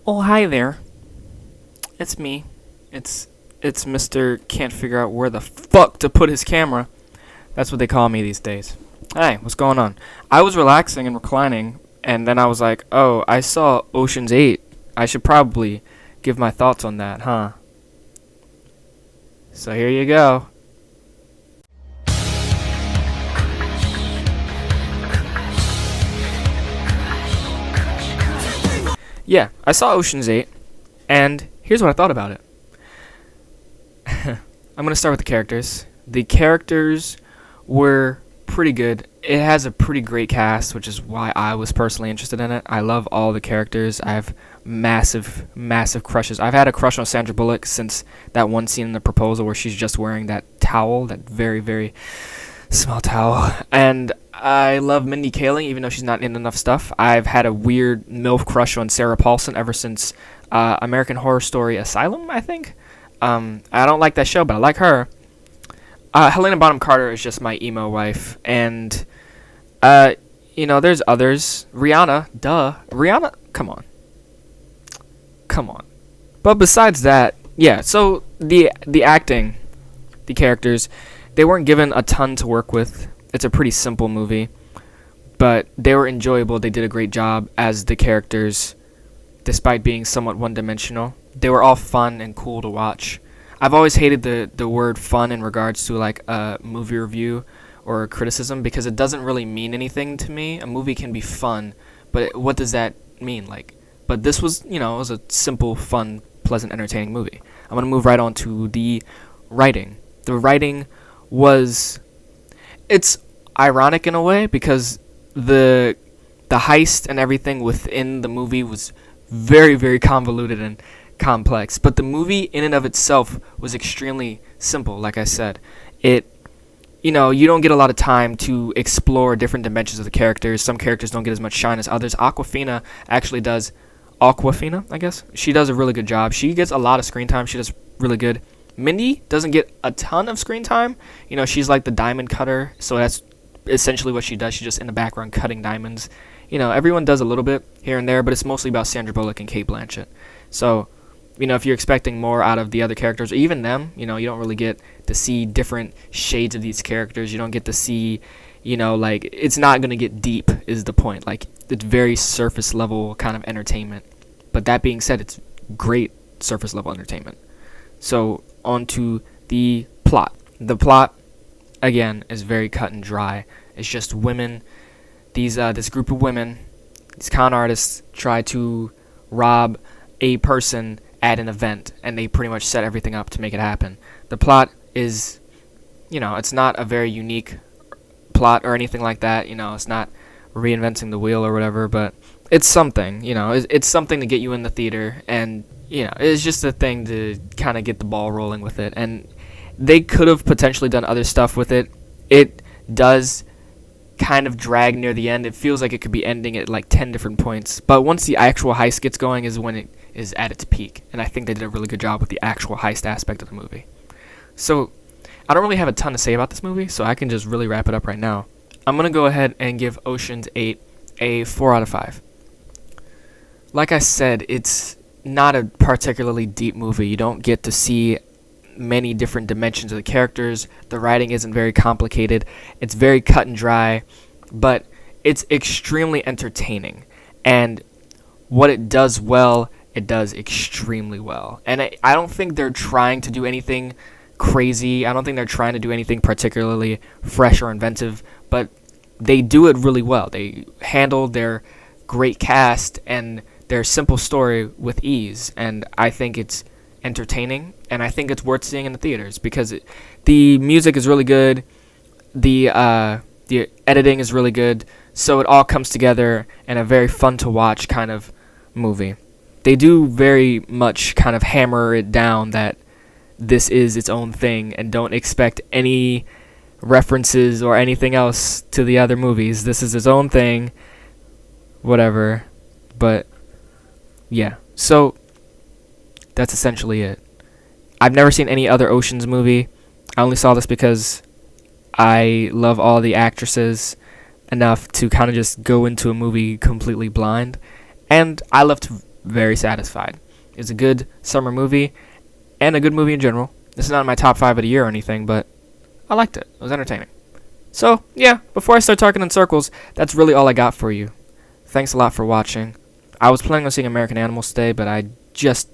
Oh, hi there. It's me. It's it's Mr. Can't figure out where the fuck to put his camera. That's what they call me these days. Hey, what's going on? I was relaxing and reclining, and then I was like, oh, I saw Ocean's 8. I should probably give my thoughts on that, huh? So here you go. Yeah, I saw Ocean's 8, and here's what I thought about it. I'm gonna start with the characters. The characters were pretty good. It has a pretty great cast, which is why I was personally interested in it. I love all the characters. I have massive, massive crushes. I've had a crush on Sandra Bullock since that one scene in The Proposal where she's just wearing that towel, that very, very small towel. And I love Mindy Kaling, even though she's not in enough stuff. I've had a weird MILF crush on Sarah Paulson ever since American Horror Story Asylum, I think. I don't like that show, but I like her. Helena Bonham Carter is just my emo wife, and there's others. Rihanna, duh. Rihanna, come on. But besides that, yeah. So the acting, the characters, they weren't given a ton to work with. It's a pretty simple movie, but they were enjoyable. They did a great job as the characters, despite being somewhat one-dimensional. They were all fun and cool to watch. I've always hated the word fun in regards to like a movie review or a criticism because it doesn't really mean anything to me. A movie can be fun, but what does that mean? But this was, it was a simple, fun, pleasant, entertaining movie. I'm going to move right on to the writing. The writing it's ironic in a way because the heist and everything within the movie was very, very convoluted and complex, but the movie in and of itself was extremely simple. Like I said, you don't get a lot of time to explore different dimensions of the characters. Some characters don't get as much shine as others. Aquafina, I guess, she does a really good job. She gets a lot of screen time. She does really good. Mindy doesn't get a ton of screen time. She's like the diamond cutter, so that's essentially what she does. She's just in the background cutting diamonds. Everyone does a little bit here and there, but it's mostly about Sandra Bullock and Cate Blanchett. So, if you're expecting more out of the other characters, or even them, you don't really get to see different shades of these characters. You don't get to see, it's not going to get deep is the point. Like, it's very surface level kind of entertainment. But that being said, it's great surface level entertainment. So, on to the plot. The plot, again, is very cut and dry. It's just women, this group of women, these con artists try to rob a person at an event, and they pretty much set everything up to make it happen. The plot is, it's not a very unique plot or anything like that. It's not reinventing the wheel or whatever, but it's something. It's something to get you in the theater, and it's just a thing to kind of get the ball rolling with it. And they could have potentially done other stuff with it. It does kind of drag near the end. It feels like it could be ending at like 10 different points, but once the actual heist gets going is when it is at its peak, and I think they did a really good job with the actual heist aspect of the movie. So I don't really have a ton to say about this movie, so I can just really wrap it up right now. I'm going to go ahead and give Ocean's 8 a 4 out of 5. Like I said, it's not a particularly deep movie. You don't get to see many different dimensions of the characters. The writing isn't very complicated. It's very cut and dry, but it's extremely entertaining. And what it does well, it does extremely well. And I don't think they're trying to do anything crazy. I don't think they're trying to do anything particularly fresh or inventive, but they do it really well. They handle their great cast and their simple story with ease, and I think it's entertaining, and I think it's worth seeing in the theaters because the music is really good, the editing is really good, so it all comes together in a very fun to watch kind of movie. They do very much kind of hammer it down that this is its own thing, and don't expect any references or anything else to the other movies. This is its own thing, whatever. But yeah, so that's essentially it. I've never seen any other Ocean's movie. I only saw this because I love all the actresses enough to kind of just go into a movie completely blind. And I love to very satisfied. It's a good summer movie and a good movie in general. This is not in my top 5 of the year or anything, but I liked it. It was entertaining. So, yeah, before I start talking in circles, that's really all I got for you. Thanks a lot for watching. I was planning on seeing American Animals today, but I just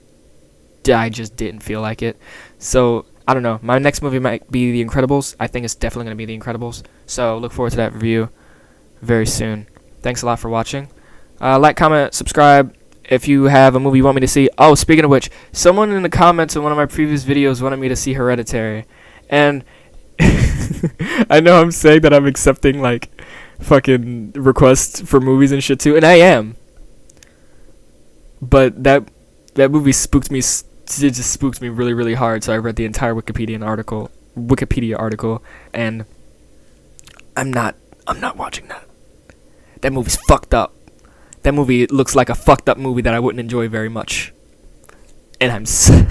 didn't feel like it. So, I don't know. My next movie might be The Incredibles. I think it's definitely going to be The Incredibles. So, look forward to that review very soon. Thanks a lot for watching. Like, comment, subscribe if you have a movie you want me to see. Oh, speaking of which, someone in the comments of one of my previous videos wanted me to see Hereditary. And I know I'm saying that I'm accepting, like, fucking requests for movies and shit too, and I am. But that movie spooked me. It just spooked me really, really hard. So I read the entire Wikipedia article, and I'm not watching that. That movie's fucked up. That movie looks like a fucked up movie that I wouldn't enjoy very much. And I'm sorry.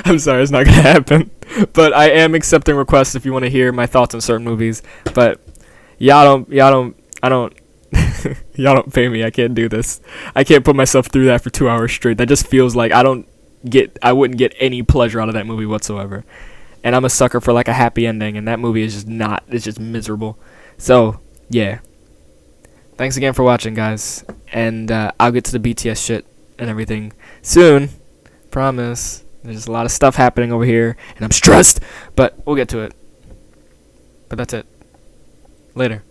I'm sorry, it's not gonna happen. But I am accepting requests if you want to hear my thoughts on certain movies. But y'all don't pay me. I can't do this. I can't put myself through that for 2 hours straight. That just feels like I wouldn't get any pleasure out of that movie whatsoever. And I'm a sucker for like a happy ending, and that movie is just not. It's just miserable. So yeah. Thanks again for watching, guys. And I'll get to the BTS shit and everything soon. Promise. There's a lot of stuff happening over here, and I'm stressed. But we'll get to it. But that's it. Later.